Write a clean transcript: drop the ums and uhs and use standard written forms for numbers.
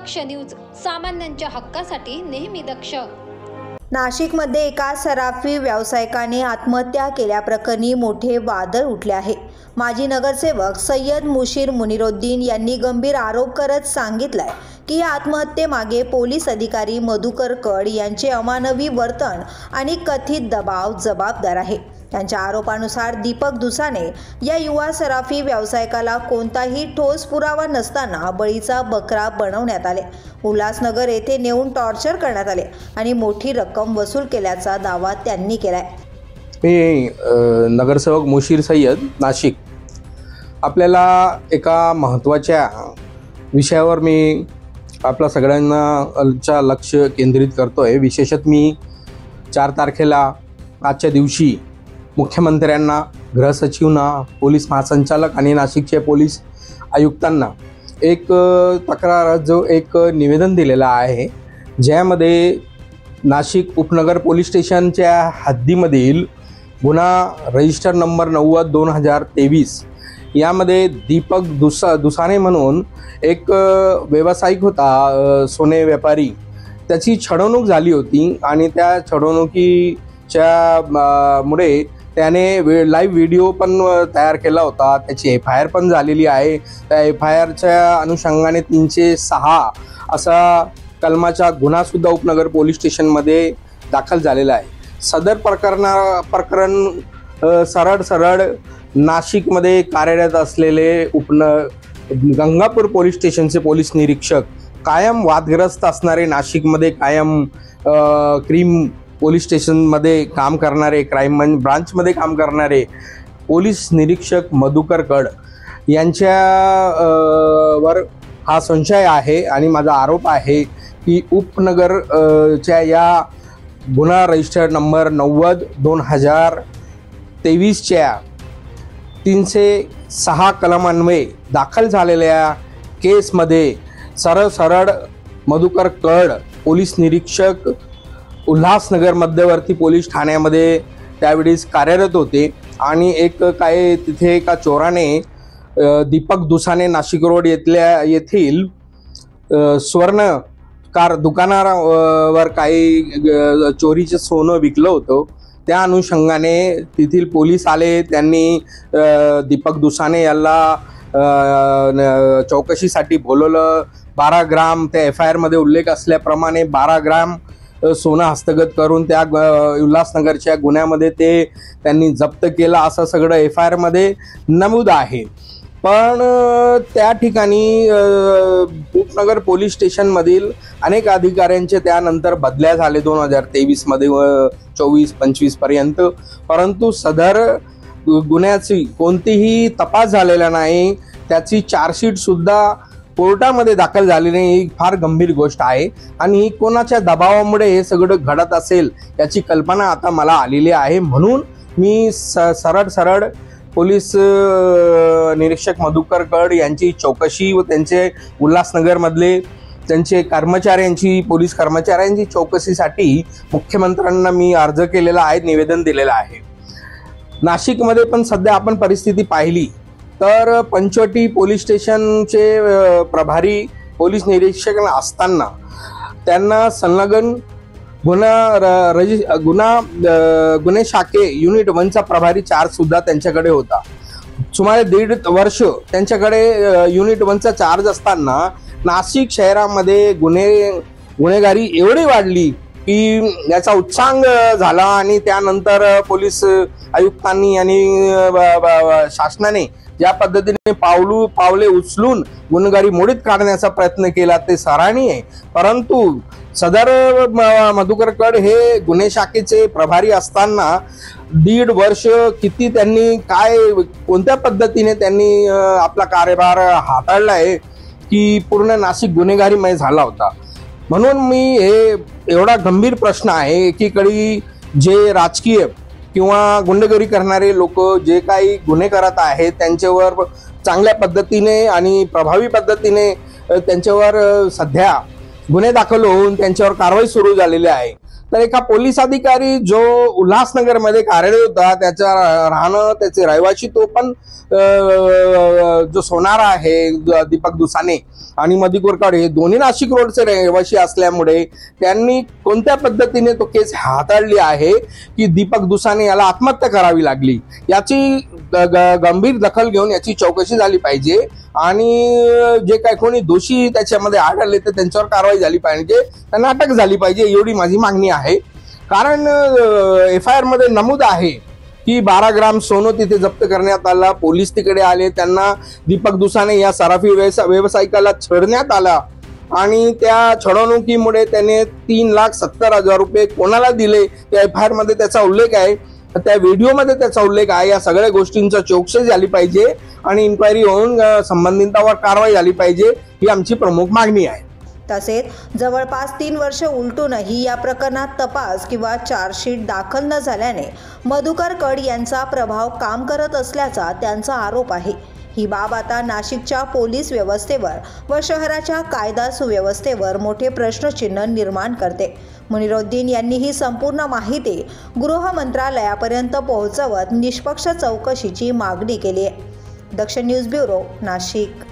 दक्ष news, सामान्यांच्या हक्कासाठी नेहमी दक्ष। नाशिकमध्ये एका सराफी व्यावसायिकाने आत्महत्या केल्याप्रकरणी मोठे वादळ उठले आहे। माजी नगरसेवक सय्यद मुशीर मुनिरुद्दीन यांनी गंभीर आरोप करत सांगितलाय की या आत्महत्येमागे पोलीस अधिकारी मधुकर कड यांचे अमानवी वर्तन आणि कथित दबाव जबाबदार आहे। त्यांच्या आरोपानुसार दीपक दुसाने या युवा सराफी व्यावसायिकाला कोणताही ठोस पुरावा नसताना बळीचा बकरा बनवण्यात आले, उल्हासनगर येथे नेऊन टॉर्चर करण्यात आले आणि मोठी रक्कम वसूल केल्याचा दावा त्यांनी केलाय। मी नगरसेवक मुशीर सय्यद, नाशिक। आपल्याला एका महत्त्वाच्या विषयावर मी आपल्या सगळ्यांना लक्ष केंद्रित करतोय। विशेषतः मी 4 तारखेला आजच्या दिवशी मुख्यमंत्र्यांना, गृहसचिवांना, पोलीस महासंचालक आणि नाशिकचे पोलीस आयुक्तांना एक निवेदन दिलेला आहे, ज्यामध्ये नाशिक उपनगर पोलीस स्टेशनच्या हद्दीमधील गुन्हा रजिस्टर नंबर 90/2023 यामध्ये दीपक दुसाने म्हणून एक व्यावसायिक होता, सोने व्यापारी। त्याची छडवणूक झाली होती आणि त्या छडवणुकीच्या मुळे त्याने लाईव्ह व्हिडिओ पण तयार केला होता। त्याची FIR पण झालेली आहे। त्या FIRच्या अनुषंगाने 306 असा कलमाचा गुन्हासुद्धा उपनगर पोलीस स्टेशनमध्ये दाखल झालेला आहे। सदर प्रकरण सरळ नाशिकमध्ये कार्यरत असलेले गंगापूर पोलीस स्टेशनचे पोलीस निरीक्षक, कायम वादग्रस्त असणारे, नाशिकमध्ये कायम क्राईम पोलीस स्टेशनमध्ये काम करणारे, क्राईम ब्रांचमध्ये काम करणारे पोलीस निरीक्षक मधुकर कड यांच्यावर हा संशय आहे आणि माझा आरोप आहे की उपनगरच्या या गुन्हा रजिस्टर नंबर 90/2023च्या 306 कलमान्वये दाखल झालेल्या केसमध्ये सरळ मधुकर कड पोलीस निरीक्षक उल्हासनगर मध्यवर्ती पोलीस ठाण्यामध्ये त्यावेळेस कार्यरत होते आणि तिथे एका चोराने दीपक दुसाने नाशिक रोड येथील स्वर्ण कार दुकानावर काही चोरीचे सोनं विकलं होतं। त्या अनुषंगाने तेथील पोलीस आले। त्यांनी दीपक दुसाने याला चौकशीसाठी बोलवलं। 12 ग्राम त्या FIR मध्ये उल्लेख असल्याप्रमाणे 12 ग्राम सोनं हस्तगत करून त्या उल्हासनगरच्या गुन्ह्यामध्ये त्यांनी जप्त केलं, असं सगळं FIR मध्ये नमूद आहे। पण त्या ठिकाणी उपनगर पोलीस स्टेशनमधील अनेक अधिकाऱ्यांचे त्यानंतर बदल्या झाले 2023 मध्ये 24-25 पर्यंत, परंतु सदर गुन्ह्याची कोणतीही तपास झालेला नाही। त्याची चार्जशीट सुद्धा कोर्टामध्ये दाखल झाली नाही। ही फार गंभीर गोष्ट आहे आणि कोणाच्या दबावामुळे हे सगळं घडत असेल याची कल्पना आता मला आलेली आहे। म्हणून मी सरळ पोलीस निरीक्षक मधुकर कड यांची चौकशी व त्यांचे उल्हासनगरमधले त्यांचे पोलीस कर्मचाऱ्यांची चौकशीसाठी मुख्यमंत्र्यांना मी अर्ज केलेला आहे, निवेदन दिलेलं आहे। नाशिकमध्ये पण सध्या आपण परिस्थिती पाहिली तर पंचवटी पोलीस स्टेशनचे प्रभारी पोलीस निरीक्षक असताना त्यांना संलग्न गुन्हे शाखे युनिट 1चा प्रभारी चार्ज सुद्धा त्यांच्याकडे होता। सुमारे 1.5 वर्ष त्यांच्याकडे युनिट 1चा चार्ज असताना नाशिक शहरामध्ये गुन्हेगारी एवढी वाढली की याचा उच्चांग झाला आणि त्यानंतर पोलीस आयुक्तांनी आणि शासनाने ज्या पद्धतीने पावले उचलून गुन्हेगारी मोडीत काढण्याचा प्रयत्न केला ते सराहनीय आहे। परंतु सदर मधुकर कड हे गुन्हे शाखेचे प्रभारी असताना 1.5 वर्ष किती त्यांनी कोणत्या पद्धतीने त्यांनी आपला कार्यभार हाताळलाय की पूर्ण नाशिक गुन्हेगारीमय झाला होता। म्हणून मी हे एवढा गंभीर प्रश्न आहे, एकीकडे जे राजकीय किंवा गुन्हेगारी करणारे लोक जे काही गुन्हे करत आहेत त्यांच्यावर चांगल्या पद्धतीने आणि प्रभावी पद्धतीने त्यांच्यावर सध्या गुन्हे दाखल होऊन त्यांच्यावर कारवाई सुरू झालेली आहे। तर एका पोलीस अधिकारी जो उल्हासनगरमध्ये कार्यरत होता, त्याचा राहणं, त्याचे रहिवासी तो पण जो सोनारा आहे दीपक दुसाने आणि मधी कोरकाडे हे दोन्ही नाशिक रोडचे रहिवासी असल्यामुळे त्यांनी कोणत्या पद्धतीने तो केस हाताळली आहे की दीपक दुसाने याला आत्महत्या करावी लागली, याची गंभीर दखल घेऊन याची चौकशी झाली पाहिजे आणि जे काही कोणी दोषी त्याच्यामध्ये आढळले तर त्यांच्यावर कारवाई झाली पाहिजे, त्यांना अटक झाली पाहिजे, एवढी माझी मागणी आहे. कारण FIR मध्ये नमूद आहे की 12 ग्राम सोनं तिथे जप्त करण्यात आला. पोलीस तिकडे आले, त्यांना दीपक दुसाने या सराफी व्यावसायिकाला छळण्यात आला आणि त्या छळवणुकीमुळे त्याने 3,70,000 रुपये कोणाला दिले त्या FIR मध्ये त्याचा उल्लेख आहे, त्या व्हिडिओमध्ये त्याचा उल्लेख आहे. या सगळ्या गोष्टींचा चौकशी झाली पाहिजे आणि इन्क्वायरी होऊन संबंधितांवर कारवाई झाली पाहिजे, ही आमची प्रमुख मागणी आहे. तसेच जवळपास 3 वर्ष उलटूनही या प्रकरणात तपास किंवा चार्जशीट दाखल न झाल्याने मधुकर कड यांचा प्रभाव काम करत असल्याचा त्यांचा आरोप आहे. ही बाब आता नाशिकच्या पोलीस व्यवस्थेवर व शहराच्या कायदा सुव्यवस्थेवर मोठे प्रश्नचिन्ह निर्माण करते. मुनिरुद्दीन यांनी ही संपूर्ण माहिती गृह मंत्रालयापर्यंत पोहोचवत निष्पक्ष चौकशीची मागणी केली आहे. दक्षिण न्यूज ब्युरो, नाशिक.